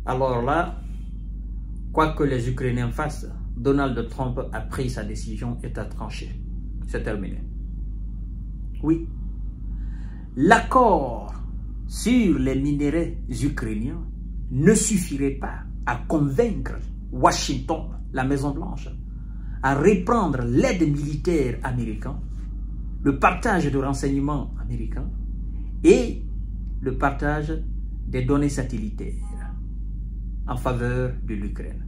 Alors là, quoi que les Ukrainiens fassent, Donald Trump a pris sa décision et a tranché. C'est terminé. Oui. L'accord sur les minéraux ukrainiens ne suffirait pas à convaincre Washington, la Maison-Blanche, à reprendre l'aide militaire américaine, le partage de renseignements américains et le partage des données satellitaires en faveur de l'Ukraine.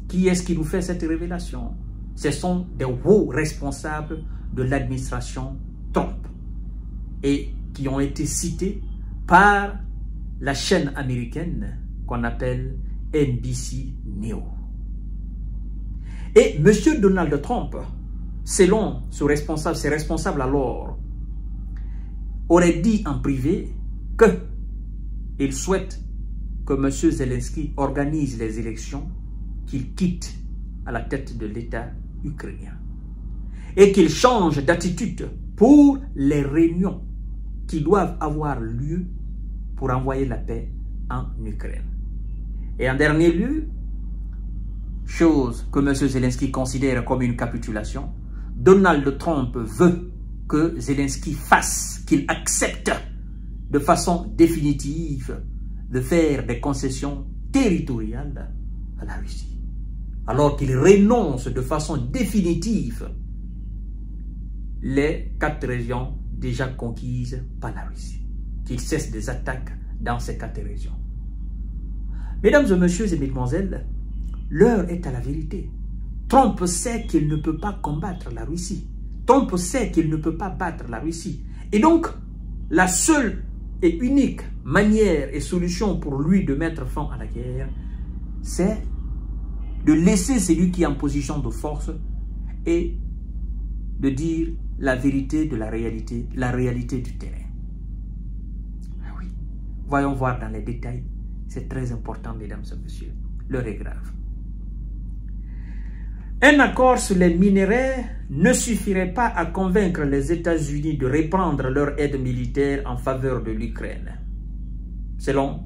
Qui est-ce qui nous fait cette révélation? Ce sont des hauts responsables de l'administration Trump et qui ont été cités par la chaîne américaine qu'on appelle NBC News. Et M. Donald Trump, selon ses responsables alors, aurait dit en privé qu'il souhaite que M. Zelensky organise les élections, qu'il quitte à la tête de l'État ukrainien et qu'il change d'attitude pour les réunions qui doivent avoir lieu pour envoyer la paix en Ukraine. Et en dernier lieu, chose que M. Zelensky considère comme une capitulation, Donald Trump veut que Zelensky fasse, qu'il accepte de façon définitive de faire des concessions territoriales à la Russie, alors qu'il renonce de façon définitive les 4 régions déjà conquises par la Russie, qu'il cesse des attaques dans ces 4 régions. Mesdames et messieurs et mesdemoiselles, l'heure est à la vérité. Trump sait qu'il ne peut pas combattre la Russie. Trump sait qu'il ne peut pas battre la Russie. Et donc, la seule et unique manière et solution pour lui de mettre fin à la guerre, c'est de laisser celui qui est en position de force et de dire la vérité de la réalité du terrain. Ah oui. Voyons voir dans les détails. C'est très important, mesdames et messieurs. L'heure est grave. Un accord sur les minéraux ne suffirait pas à convaincre les États-Unis de reprendre leur aide militaire en faveur de l'Ukraine, selon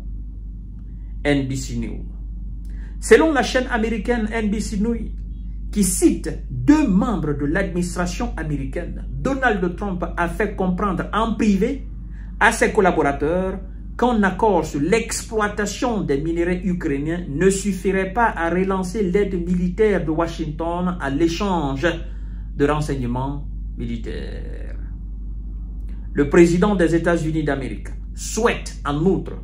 NBC News. Selon la chaîne américaine NBC News, qui cite 2 membres de l'administration américaine, Donald Trump a fait comprendre en privé à ses collaborateurs qu'un accord sur l'exploitation des minéraux ukrainiens ne suffirait pas à relancer l'aide militaire de Washington à l'échange de renseignements militaires. Le président des États-Unis d'Amérique souhaite en outre,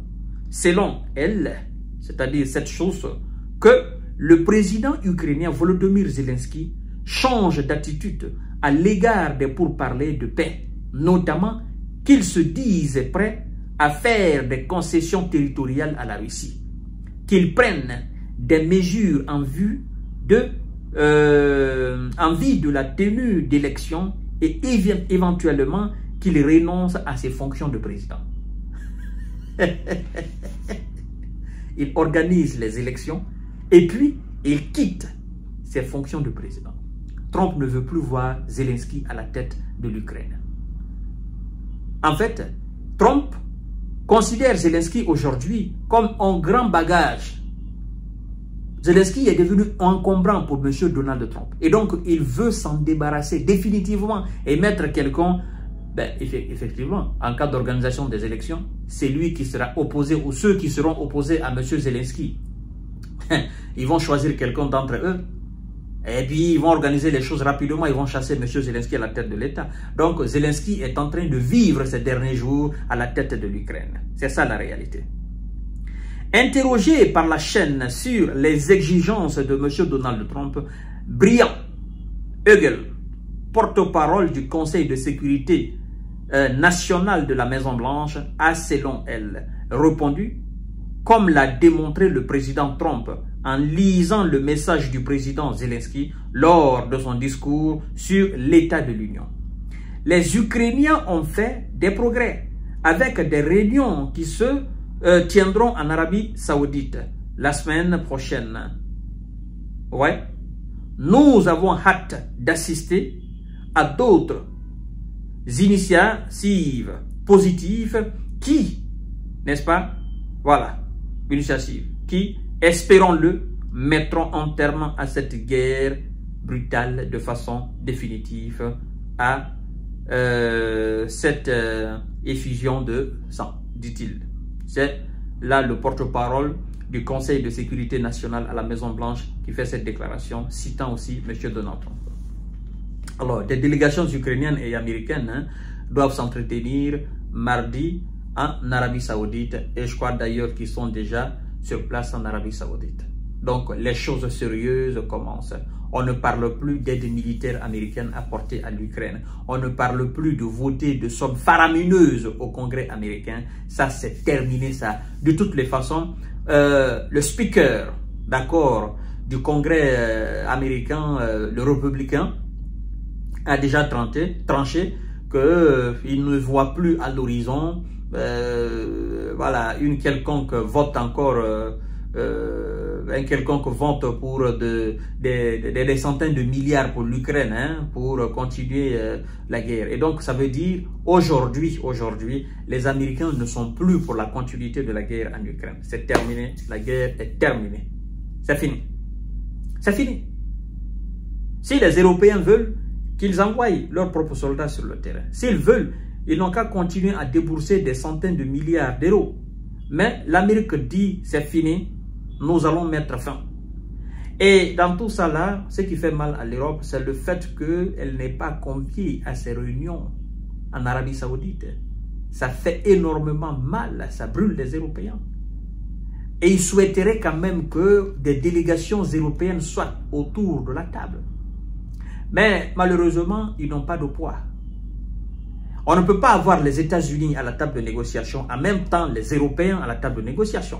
selon elle, c'est-à-dire cette chose, que le président ukrainien Volodymyr Zelensky change d'attitude à l'égard des pourparlers de paix, notamment qu'il se dise prêt à faire des concessions territoriales à la Russie, qu'il prenne des mesures en vue de la tenue d'élections et éventuellement qu'il renonce à ses fonctions de président. Il organise les élections et puis il quitte ses fonctions de président. Trump ne veut plus voir Zelensky à la tête de l'Ukraine. En fait, Trump considère Zelensky aujourd'hui comme un grand bagage. Zelensky est devenu encombrant pour M. Donald Trump. Et donc, il veut s'en débarrasser définitivement et mettre quelqu'un, effectivement, en cas d'organisation des élections, c'est lui qui sera opposé ou ceux qui seront opposés à M. Zelensky. Ils vont choisir quelqu'un d'entre eux. Et puis, ils vont organiser les choses rapidement. Ils vont chasser M. Zelensky à la tête de l'État. Donc, Zelensky est en train de vivre ces derniers jours à la tête de l'Ukraine. C'est ça la réalité. Interrogé par la chaîne sur les exigences de M. Donald Trump, Brian Hegel, porte-parole du Conseil de sécurité nationale de la Maison-Blanche, a, selon elle, répondu, comme l'a démontré le président Trump en lisant le message du président Zelensky lors de son discours sur l'état de l'Union. Les Ukrainiens ont fait des progrès avec des réunions qui se tiendront en Arabie Saoudite la semaine prochaine. Ouais. Nous avons hâte d'assister à d'autres initiatives positives qui, n'est-ce pas, voilà, initiatives qui, espérons-le, mettront un terme à cette guerre brutale de façon définitive à cette effusion de sang, dit-il. C'est là le porte-parole du Conseil de sécurité nationale à la Maison-Blanche qui fait cette déclaration, citant aussi M. Donald Trump. Alors, des délégations ukrainiennes et américaines doivent s'entretenir mardi en Arabie Saoudite, et je crois d'ailleurs qu'ils sont déjà sur place en Arabie Saoudite. Donc, les choses sérieuses commencent. On ne parle plus d'aide militaire américaine apportée à l'Ukraine. On ne parle plus de voter de sommes faramineuses au Congrès américain. Ça, c'est terminé, ça. De toutes les façons, le speaker, d'accord, du Congrès américain, le républicain, a déjà tranché qu'il ne voit plus à l'horizon voilà, une quelconque vote encore, un quelconque vote pour des centaines de milliards pour l'Ukraine, hein, pour continuer la guerre. Et donc, ça veut dire, aujourd'hui, les Américains ne sont plus pour la continuité de la guerre en Ukraine. C'est terminé, la guerre est terminée. C'est fini. C'est fini. Si les Européens veulent qu'ils envoient leurs propres soldats sur le terrain, s'ils veulent, ils n'ont qu'à continuer à débourser des centaines de milliards d'euros. Mais l'Amérique dit, c'est fini, nous allons mettre fin. Et dans tout ça là, ce qui fait mal à l'Europe, c'est le fait qu'elle n'est pas conviée à ces réunions en Arabie Saoudite. Ça fait énormément mal, ça brûle les Européens. Et ils souhaiteraient quand même que des délégations européennes soient autour de la table. Mais malheureusement, ils n'ont pas de poids. On ne peut pas avoir les États-Unis à la table de négociation, en même temps les Européens à la table de négociation.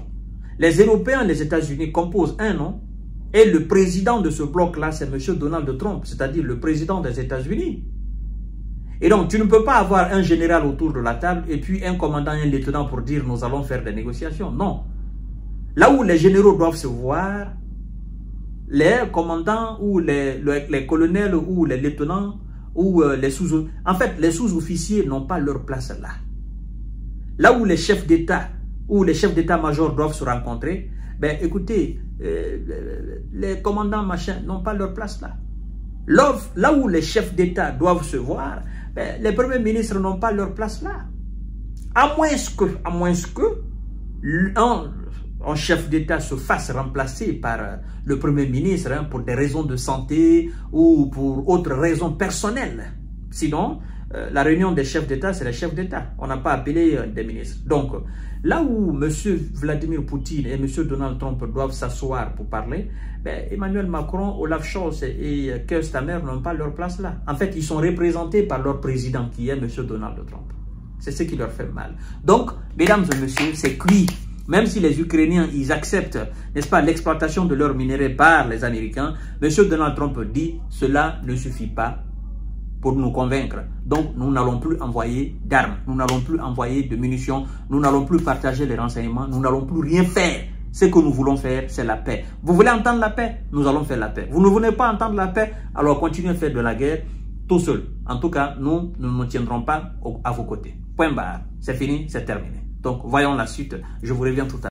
Les Européens et les États-Unis composent un nom, et le président de ce bloc-là, c'est M. Donald Trump, c'est-à-dire le président des États-Unis. Et donc, tu ne peux pas avoir un général autour de la table et puis un commandant et un lieutenant pour dire nous allons faire des négociations. Non. Là où les généraux doivent se voir, les commandants ou les colonels ou les lieutenants ou les sous-officiers, en fait, les sous-officiers n'ont pas leur place là. Là où les chefs d'État ou les chefs d'État-major doivent se rencontrer, ben écoutez, les commandants machin n'ont pas leur place là. Là où les chefs d'État doivent se voir, ben, les premiers ministres n'ont pas leur place là. À moins que un chef d'État se fasse remplacer par le Premier ministre hein, pour des raisons de santé ou pour autres raisons personnelles. Sinon, la réunion des chefs d'État, c'est les chefs d'État. On n'a pas appelé des ministres. Donc, là où M. Vladimir Poutine et M. Donald Trump doivent s'asseoir pour parler, ben, Emmanuel Macron, Olaf Scholz et Keir Starmer n'ont pas leur place là. En fait, ils sont représentés par leur président qui est M. Donald Trump. C'est ce qui leur fait mal. Donc, mesdames et messieurs, c'est cuit. Même si les Ukrainiens, ils acceptent, n'est-ce pas, l'exploitation de leurs minéraux par les Américains, M. Donald Trump dit, cela ne suffit pas pour nous convaincre. Donc, nous n'allons plus envoyer d'armes, nous n'allons plus envoyer de munitions, nous n'allons plus partager les renseignements, nous n'allons plus rien faire. Ce que nous voulons faire, c'est la paix. Vous voulez entendre la paix? Nous allons faire la paix. Vous ne voulez pas entendre la paix? Alors continuez à faire de la guerre tout seul. En tout cas, nous ne nous tiendrons pas à vos côtés. Point barre. C'est fini, c'est terminé. Donc, voyons la suite. Je vous reviens tout à l'heure.